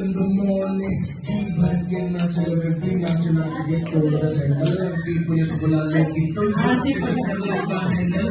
in the morning. भर के नाच रहे नाच नाच के तोड़ द सैंडल एमपी पुलिस बुला लेगी तो कर लेगा हैंडल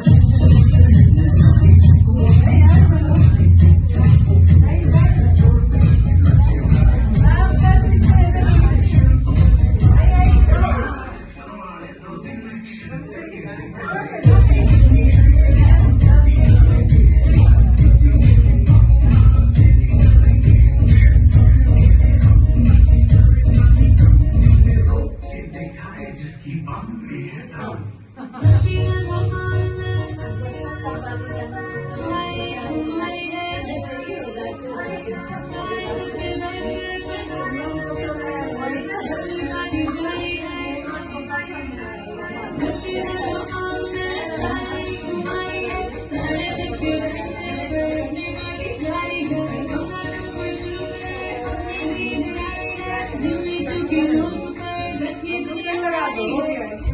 Gracias.